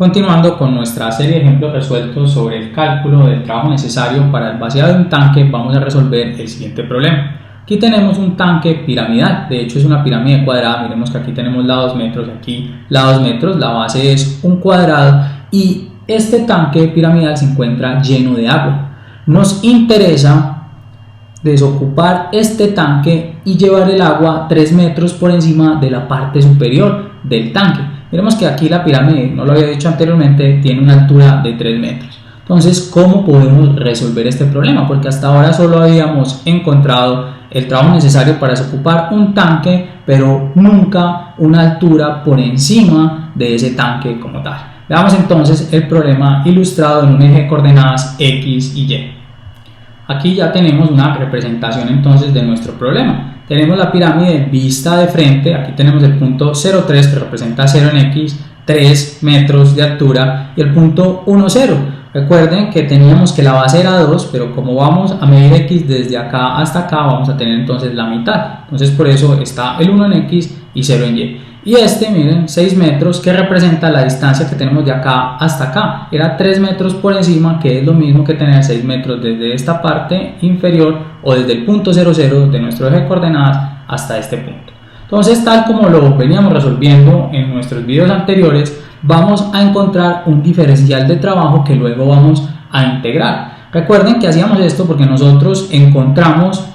Continuando con nuestra serie de ejemplos resueltos sobre el cálculo del trabajo necesario para el vaciado de un tanque, vamos a resolver el siguiente problema. Aquí tenemos un tanque piramidal, de hecho es una pirámide cuadrada, miremos que aquí tenemos la 2 metros y aquí la 2 metros, la base es un cuadrado y este tanque piramidal se encuentra lleno de agua. Nos interesa desocupar este tanque y llevar el agua 3 metros por encima de la parte superior del tanque. Miremos que aquí la pirámide, no lo había dicho anteriormente, tiene una altura de 3 metros. Entonces, ¿cómo podemos resolver este problema? Porque hasta ahora solo habíamos encontrado el trabajo necesario para desocupar un tanque, pero nunca una altura por encima de ese tanque como tal. Veamos entonces el problema ilustrado en un eje de coordenadas X y Y. Aquí ya tenemos una representación entonces de nuestro problema. Tenemos la pirámide vista de frente, aquí tenemos el punto 0,3 que representa 0 en X, 3 metros de altura y el punto 1,0. Recuerden que teníamos que la base era 2, pero como vamos a medir X desde acá hasta acá, vamos a tener entonces la mitad. Entonces por eso está el 1 en X y 0 en Y. Y este, miren, 6 metros que representa la distancia que tenemos de acá hasta acá. Era 3 metros por encima, que es lo mismo que tener 6 metros desde esta parte inferior o desde el punto 0,0 de nuestro eje de coordenadas hasta este punto. Entonces, tal como lo veníamos resolviendo en nuestros videos anteriores, vamos a encontrar un diferencial de trabajo que luego vamos a integrar. Recuerden que hacíamos esto porque nosotros encontramos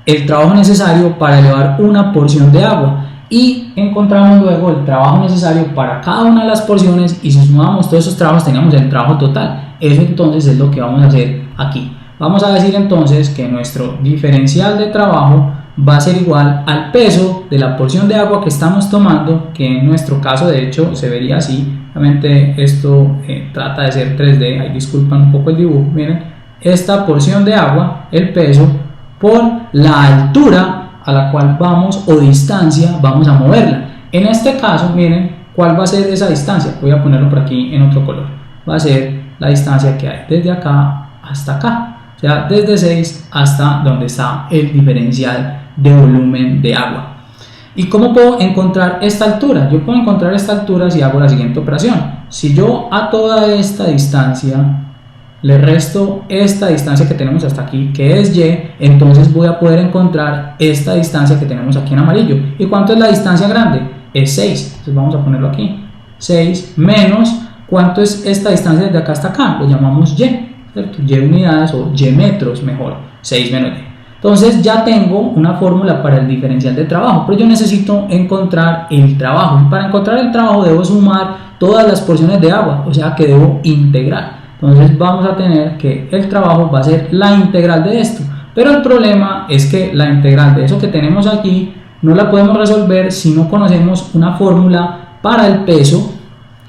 el trabajo necesario para elevar una porción de agua y encontramos luego el trabajo necesario para cada una de las porciones y si sumamos todos esos trabajos teníamos el trabajo total. Eso entonces es lo que vamos a hacer aquí. Vamos a decir entonces que nuestro diferencial de trabajo va a ser igual al peso de la porción de agua que estamos tomando, que en nuestro caso de hecho se vería así. Obviamente esto trata de ser 3D, ahí disculpan un poco el dibujo, miren, esta porción de agua, el peso, por la altura a la cual vamos o distancia vamos a moverla. En este caso, miren, ¿cuál va a ser esa distancia? Voy a ponerlo por aquí en otro color. Va a ser la distancia que hay desde acá hasta acá, o sea, desde 6 hasta donde está el diferencial de volumen de agua. ¿Y cómo puedo encontrar esta altura? Yo puedo encontrar esta altura si hago la siguiente operación. Si yo a toda esta distancia le resto esta distancia que tenemos hasta aquí, que es Y, entonces voy a poder encontrar esta distancia que tenemos aquí en amarillo. ¿Y cuánto es la distancia grande? Es 6. Entonces vamos a ponerlo aquí. 6 menos, ¿cuánto es esta distancia desde acá hasta acá? Lo llamamos Y, ¿cierto? Y unidades o Y metros mejor. 6 menos Y. Entonces ya tengo una fórmula para el diferencial de trabajo, pero yo necesito encontrar el trabajo. Y para encontrar el trabajo debo sumar todas las porciones de agua, o sea que debo integrar. Entonces vamos a tener que el trabajo va a ser la integral de esto. Pero el problema es que la integral de eso que tenemos aquí no la podemos resolver si no conocemos una fórmula para el peso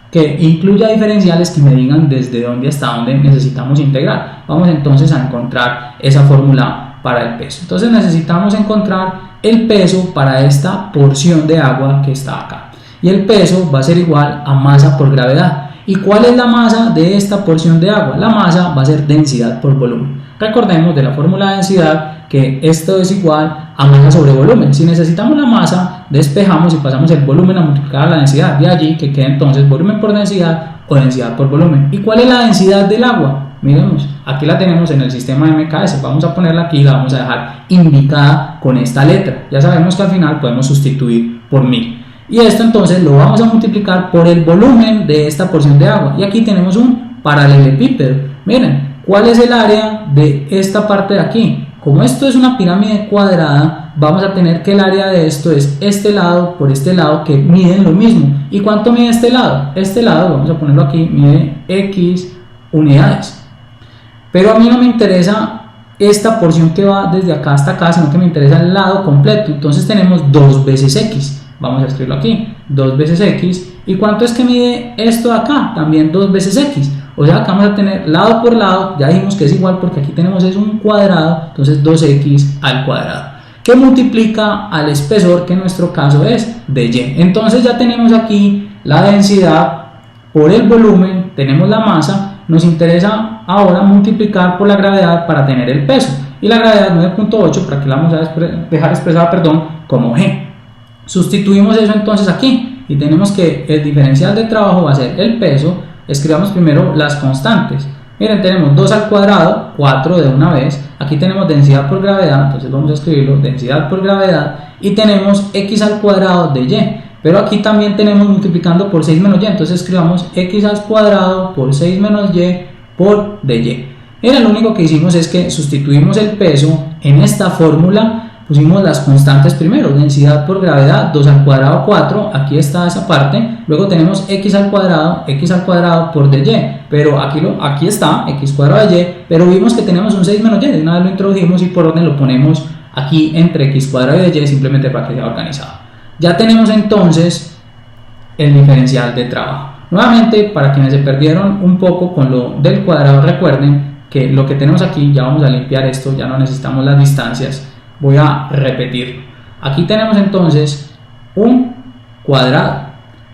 que incluya diferenciales que me digan desde dónde hasta dónde necesitamos integrar. Vamos entonces a encontrar esa fórmula para el peso. Entonces necesitamos encontrar el peso para esta porción de agua que está acá. Y el peso va a ser igual a masa por gravedad. ¿Y cuál es la masa de esta porción de agua? La masa va a ser densidad por volumen. Recordemos de la fórmula de densidad que esto es igual a masa sobre volumen. Si necesitamos la masa, despejamos y pasamos el volumen a multiplicar a la densidad. De allí que queda entonces volumen por densidad o densidad por volumen. ¿Y cuál es la densidad del agua? Miremos, aquí la tenemos en el sistema MKS. Vamos a ponerla aquí y la vamos a dejar indicada con esta letra. Ya sabemos que al final podemos sustituir por 1000. Y esto entonces lo vamos a multiplicar por el volumen de esta porción de agua. Y aquí tenemos un paralelepípedo. Miren, ¿cuál es el área de esta parte de aquí? Como esto es una pirámide cuadrada, vamos a tener que el área de esto es este lado por este lado que miden lo mismo. ¿Y cuánto mide este lado? Este lado, vamos a ponerlo aquí, mide X unidades. Pero a mí no me interesa esta porción que va desde acá hasta acá, sino que me interesa el lado completo. Entonces tenemos 2 veces X. Vamos a escribirlo aquí, 2 veces X. ¿Y cuánto es que mide esto de acá? También 2 veces X. O sea, acá vamos a tener lado por lado, ya dijimos que es igual porque aquí tenemos es un cuadrado, entonces 2X al cuadrado, que multiplica al espesor, que en nuestro caso es de Y. Entonces ya tenemos aquí la densidad por el volumen, tenemos la masa, nos interesa ahora multiplicar por la gravedad para tener el peso. Y la gravedad 9.8, para que la vamos a dejar expresada, como G. Sustituimos eso entonces aquí y tenemos que el diferencial de trabajo va a ser el peso Escribamos primero las constantes. Miren, tenemos 2 al cuadrado, 4 de una vez. Aquí tenemos densidad por gravedad, entonces vamos a escribirlo, densidad por gravedad. Y tenemos x al cuadrado de y. Pero aquí también tenemos multiplicando por 6 menos y, entonces escribamos x al cuadrado por 6 menos y por dy. Miren, lo único que hicimos es que sustituimos el peso en esta fórmula. Pusimos las constantes primero, densidad por gravedad, 2 al cuadrado 4, aquí está esa parte, luego tenemos x al cuadrado por dy, pero aquí está, x cuadrado de y, pero vimos que tenemos un 6 menos y, de una vez lo introdujimos y por orden lo ponemos aquí entre x cuadrado y y, simplemente para que sea organizado. Ya tenemos entonces el diferencial de trabajo. Nuevamente, para quienes se perdieron un poco con lo del cuadrado, recuerden que lo que tenemos aquí, ya vamos a limpiar esto, ya no necesitamos las distancias. Voy a repetir. Aquí tenemos entonces un cuadrado.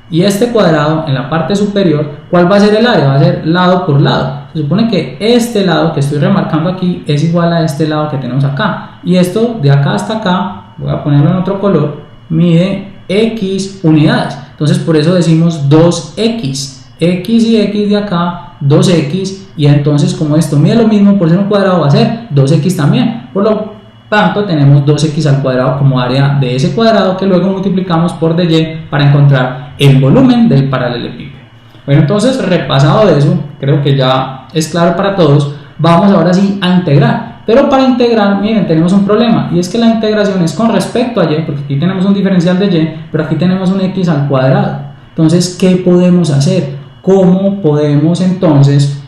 Y este cuadrado en la parte superior, ¿cuál va a ser el área? Va a ser lado por lado. Se supone que este lado que estoy remarcando aquí es igual a este lado que tenemos acá. Y esto de acá hasta acá, voy a ponerlo en otro color, mide x unidades. Entonces por eso decimos 2x. X y x de acá, 2x. Y entonces como esto mide lo mismo por ser un cuadrado, va a ser 2x también. Por lo tanto tenemos 2x al cuadrado como área de ese cuadrado que luego multiplicamos por dy para encontrar el volumen del paralelepípedo. Bueno, entonces repasado eso, creo que ya es claro para todos. Vamos ahora sí a integrar, pero para integrar, miren, tenemos un problema y es que la integración es con respecto a y, porque aquí tenemos un diferencial de y, pero aquí tenemos un x al cuadrado. Entonces, ¿qué podemos hacer? ¿Cómo podemos entonces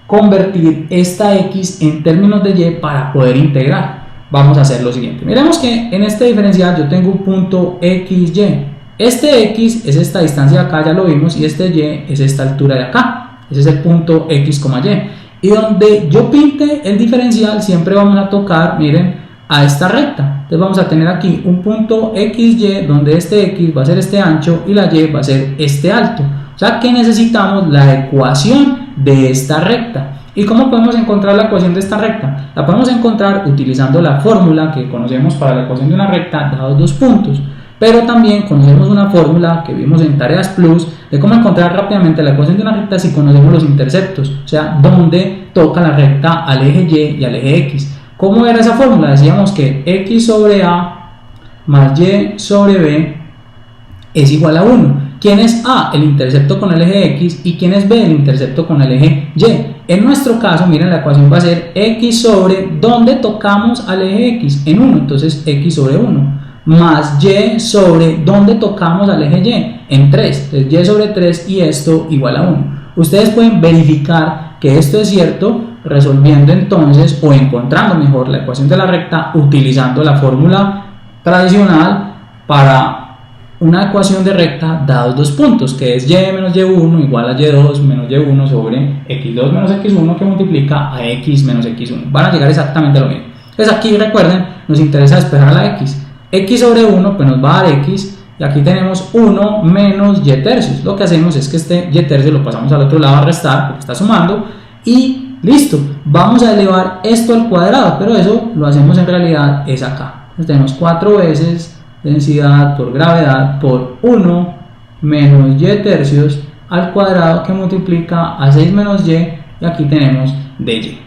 convertir esta x en términos de y para poder integrar? Vamos a hacer lo siguiente. Miremos que en este diferencial yo tengo un punto xy. Este x es esta distancia de acá, ya lo vimos, y este y es esta altura de acá. Ese es el punto x, y. Y donde yo pinte el diferencial siempre vamos a tocar, miren, a esta recta. Entonces vamos a tener aquí un punto xy donde este x va a ser este ancho y la y va a ser este alto. O sea que necesitamos la ecuación de esta recta. ¿Y cómo podemos encontrar la ecuación de esta recta? La podemos encontrar utilizando la fórmula que conocemos para la ecuación de una recta dados dos puntos. Pero también conocemos una fórmula que vimos en Tareas Plus de cómo encontrar rápidamente la ecuación de una recta si conocemos los interceptos, o sea, dónde toca la recta al eje Y y al eje X. ¿Cómo era esa fórmula? Decíamos que X sobre A más Y sobre B es igual a 1. ¿Quién es A? El intercepto con el eje X, y ¿quién es B? El intercepto con el eje Y. En nuestro caso, miren, la ecuación va a ser X sobre donde tocamos al eje X en 1, entonces X sobre 1, más Y sobre donde tocamos al eje Y en 3, entonces Y sobre 3 y esto igual a 1. Ustedes pueden verificar que esto es cierto resolviendo entonces o encontrando mejor la ecuación de la recta utilizando la fórmula tradicional para una ecuación de recta dados dos puntos, que es y menos y1 igual a y2 menos y1 sobre x2 menos x1 que multiplica a x menos x1. Van a llegar exactamente a lo mismo. Entonces aquí recuerden, nos interesa despejar la x. X sobre 1 pues nos va a dar x, y aquí tenemos 1 menos y tercios. Lo que hacemos es que este y tercios lo pasamos al otro lado a restar porque está sumando y listo. Vamos a elevar esto al cuadrado, pero eso lo hacemos en realidad es acá. Entonces tenemos 4 veces densidad por gravedad por 1 menos y tercios al cuadrado que multiplica a 6 menos y aquí tenemos dy.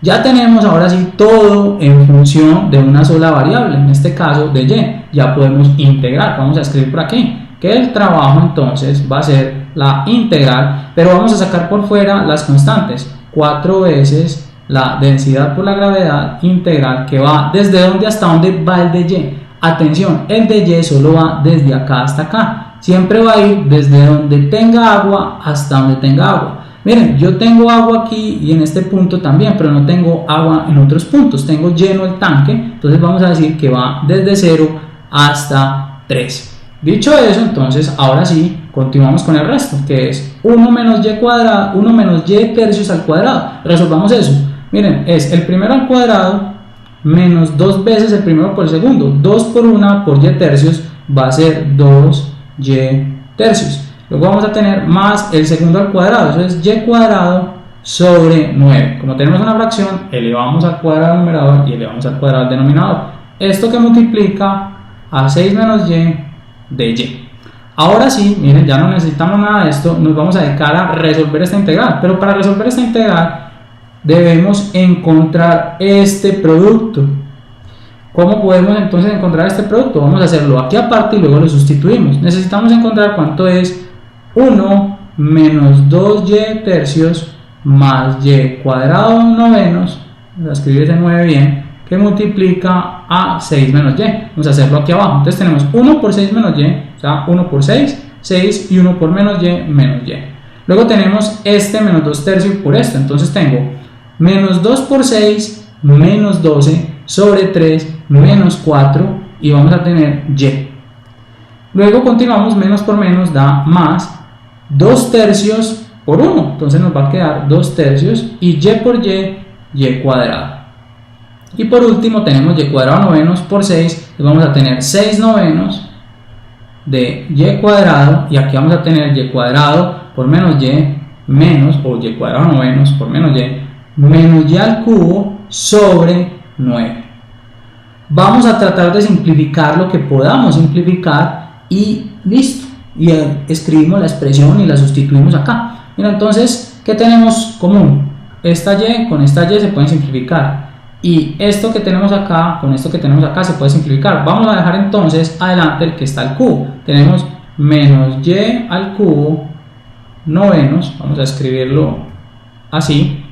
Ya tenemos ahora sí todo en función de una sola variable, en este caso de y. Ya podemos integrar. Vamos a escribir por aquí que el trabajo entonces va a ser la integral, pero vamos a sacar por fuera las constantes. 4 veces la densidad por la gravedad integral, que va desde dónde hasta dónde va el de y. Atención, el de y solo va desde acá hasta acá. Siempre va a ir desde donde tenga agua hasta donde tenga agua. Miren, yo tengo agua aquí y en este punto también, pero no tengo agua en otros puntos. Tengo lleno el tanque, entonces vamos a decir que va desde 0 hasta 3. Dicho eso, entonces ahora sí continuamos con el resto, que es 1 menos y cuadrado, 1 menos y tercios al cuadrado. Resolvamos eso. Miren, es el primero al cuadrado menos 2 veces el primero por el segundo. 2 por 1 por y tercios va a ser 2y tercios. Luego vamos a tener más el segundo al cuadrado, eso es y cuadrado sobre 9. Como tenemos una fracción, elevamos al cuadrado al numerador y elevamos al cuadrado al denominador. Esto que multiplica a 6 menos y de y. Ahora sí, miren, ya no necesitamos nada de esto, nos vamos a dedicar a resolver esta integral, pero para resolver esta integral debemos encontrar este producto. ¿Cómo podemos entonces encontrar este producto? Vamos a hacerlo aquí aparte y luego lo sustituimos. Necesitamos encontrar cuánto es 1 menos 2y tercios más y cuadrado novenos, vamos a escribir ese 9 bien, que multiplica a 6 menos y. Vamos a hacerlo aquí abajo. Entonces tenemos 1 por 6 menos y, o sea, 1 por 6, 6 y 1 por menos y, menos y. Luego tenemos este menos 2 tercios por esto. Entonces tengo menos 2 por 6 menos 12 sobre 3 menos 4 y vamos a tener y. Luego continuamos, menos por menos da más 2 tercios por 1, entonces nos va a quedar 2 tercios y y por y cuadrado. Y por último tenemos y cuadrado novenos por 6, y vamos a tener 6 novenos de y cuadrado, y aquí vamos a tener y cuadrado por menos y menos, o y cuadrado novenos por menos y al cubo sobre 9. Vamos a tratar de simplificar lo que podamos simplificar y listo. Y escribimos la expresión y la sustituimos acá. Mira, entonces, ¿qué tenemos común? Esta y con esta y se pueden simplificar. Y esto que tenemos acá con esto que tenemos acá se puede simplificar. Vamos a dejar entonces adelante el que está al cubo. Tenemos menos y al cubo novenos. Vamos a escribirlo así.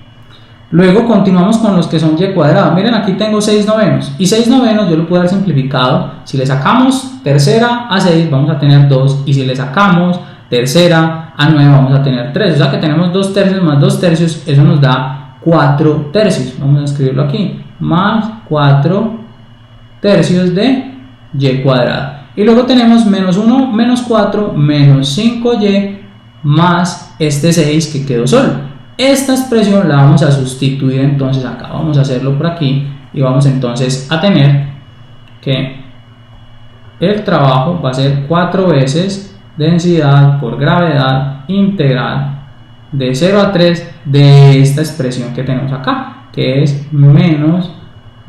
Luego continuamos con los que son y cuadrado. Miren, aquí tengo 6 novenos. Y 6 novenos yo lo puedo haber simplificado. Si le sacamos tercera a 6 vamos a tener 2. Y si le sacamos tercera a 9 vamos a tener 3. O sea que tenemos 2 tercios más 2 tercios. Eso nos da 4 tercios. Vamos a escribirlo aquí. Más 4 tercios de y cuadrado. Y luego tenemos menos 1 menos 4 menos 5y más este 6 que quedó solo. Esta expresión la vamos a sustituir entonces acá, vamos a hacerlo por aquí y vamos entonces a tener que el trabajo va a ser 4 veces densidad por gravedad integral de 0 a 3 de esta expresión que tenemos acá, que es menos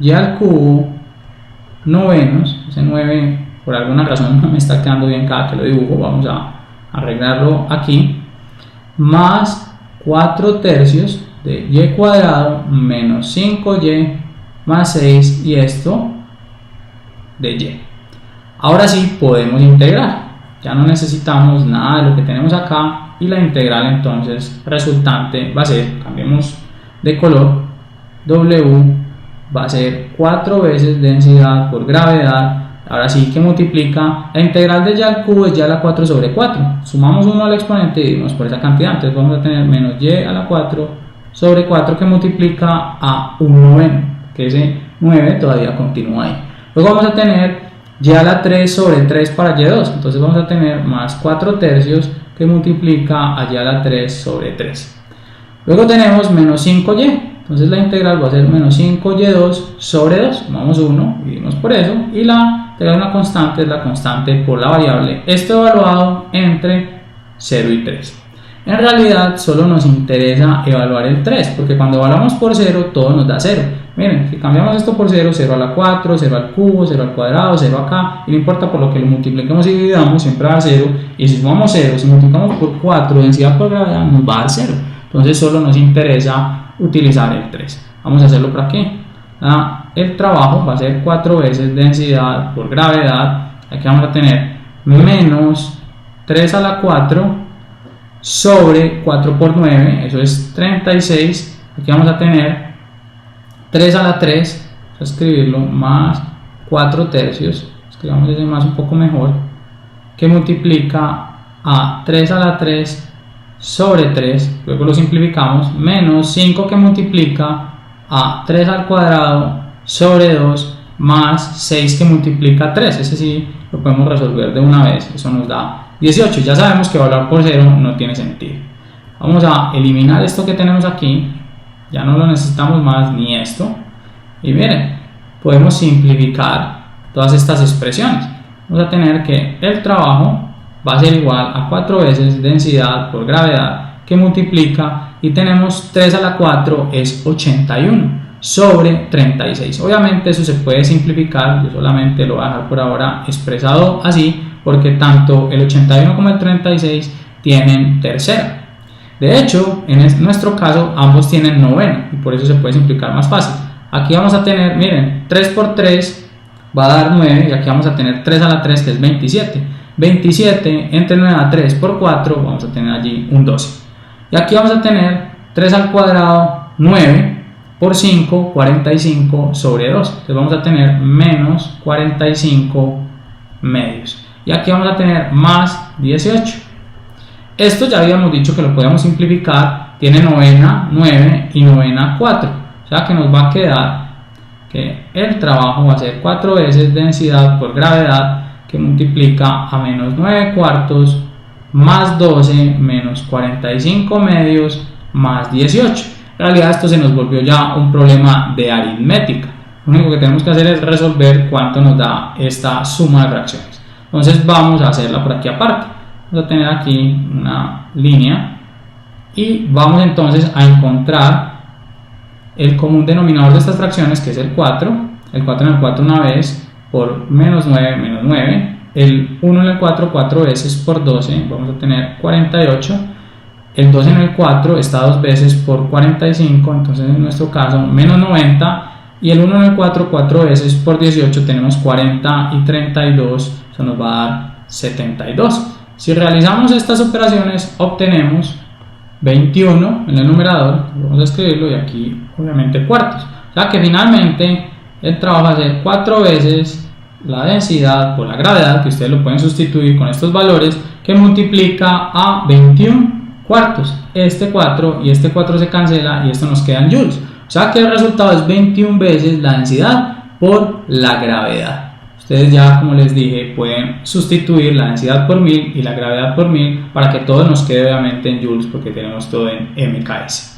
y al cubo novenos, ese 9 por alguna razón no me está quedando bien cada que lo dibujo, vamos a arreglarlo aquí, más 4 tercios de y cuadrado menos 5y más 6 y esto de y. Ahora sí podemos integrar, ya no necesitamos nada de lo que tenemos acá y la integral entonces resultante va a ser, cambiemos de color, W va a ser 4 veces densidad por gravedad. Ahora sí que multiplica, la integral de y al cubo es y a la 4 sobre 4. Sumamos 1 al exponente y dividimos por esa cantidad. Entonces vamos a tener menos y a la 4 sobre 4 que multiplica a 1 noveno, que ese 9 todavía continúa ahí. Luego vamos a tener y a la 3 sobre 3 para y2. Entonces vamos a tener más 4 tercios que multiplica a y a la 3 sobre 3. Luego tenemos menos 5y. Entonces la integral va a ser menos 5y2 sobre 2. Sumamos 1, dividimos por eso y la integral de una constante es la constante por la variable, esto evaluado entre 0 y 3. En realidad solo nos interesa evaluar el 3, porque cuando evaluamos por 0 todo nos da 0. Miren, si cambiamos esto por 0, 0 a la 4, 0 al cubo, 0 al cuadrado, 0 acá, y no importa por lo que lo multipliquemos y dividamos, siempre va a 0, y si sumamos 0, si multiplicamos por 4, densidad por gravedad, nos va a dar 0. Entonces solo nos interesa utilizar el 3. Vamos a hacerlo por aquí. El trabajo va a ser 4 veces densidad por gravedad. Aquí vamos a tener menos 3 a la 4 sobre 4 por 9, eso es 36. Aquí vamos a tener 3 a la 3, vamos a escribirlo, más 4 tercios, escribamos ese más un poco mejor, que multiplica a 3 a la 3 sobre 3, luego lo simplificamos, menos 5 que multiplica a 3 al cuadrado sobre 2 más 6 que multiplica a 3, ese sí lo podemos resolver de una vez, eso nos da 18, ya sabemos que evaluar por 0 no tiene sentido. Vamos a eliminar esto que tenemos aquí, ya no lo necesitamos más ni esto, y miren, podemos simplificar todas estas expresiones. Vamos a tener que el trabajo va a ser igual a 4 veces densidad por gravedad que multiplica, y tenemos 3 a la 4 es 81 sobre 36. Obviamente eso se puede simplificar, yo solamente lo voy a dejar por ahora expresado así porque tanto el 81 como el 36 tienen tercera. De hecho, en nuestro caso ambos tienen novena y por eso se puede simplificar más fácil. Aquí vamos a tener, miren, 3 por 3 va a dar 9 y aquí vamos a tener 3 a la 3 que es 27. 27 entre 9 a 3 por 4 vamos a tener allí un 12. Y aquí vamos a tener 3 al cuadrado, 9 por 5, 45 sobre 2. Entonces vamos a tener menos 45 medios. Y aquí vamos a tener más 18. Esto ya habíamos dicho que lo podíamos simplificar. Tiene novena 9 y novena 4. O sea que nos va a quedar que el trabajo va a ser 4 veces densidad por gravedad, que multiplica a menos 9 cuartos más 12 menos 45 medios más 18. En realidad esto se nos volvió ya un problema de aritmética. Lo único que tenemos que hacer es resolver cuánto nos da esta suma de fracciones. Entonces vamos a hacerla por aquí aparte. Vamos a tener aquí una línea y vamos entonces a encontrar el común denominador de estas fracciones, que es el 4. El 4 en el 4 una vez por menos 9 menos 9. El 1 en el 4 4 veces por 12, vamos a tener 48. El 2 en el 4 está 2 veces por 45, entonces en nuestro caso menos 90. Y el 1 en el 4 4 veces por 18 tenemos 40 y 32, eso nos va a dar 72. Si realizamos estas operaciones obtenemos 21 en el numerador, vamos a escribirlo y aquí obviamente cuartos. O sea que finalmente el trabajo va a ser 4 veces la densidad por la gravedad, que ustedes lo pueden sustituir con estos valores, que multiplica a 21 cuartos. Este 4 y este 4 se cancela y esto nos queda en joules. O sea que el resultado es 21 veces la densidad por la gravedad. Ustedes ya, como les dije, pueden sustituir la densidad por 1000 y la gravedad por 1000 para que todo nos quede obviamente en joules, porque tenemos todo en MKS.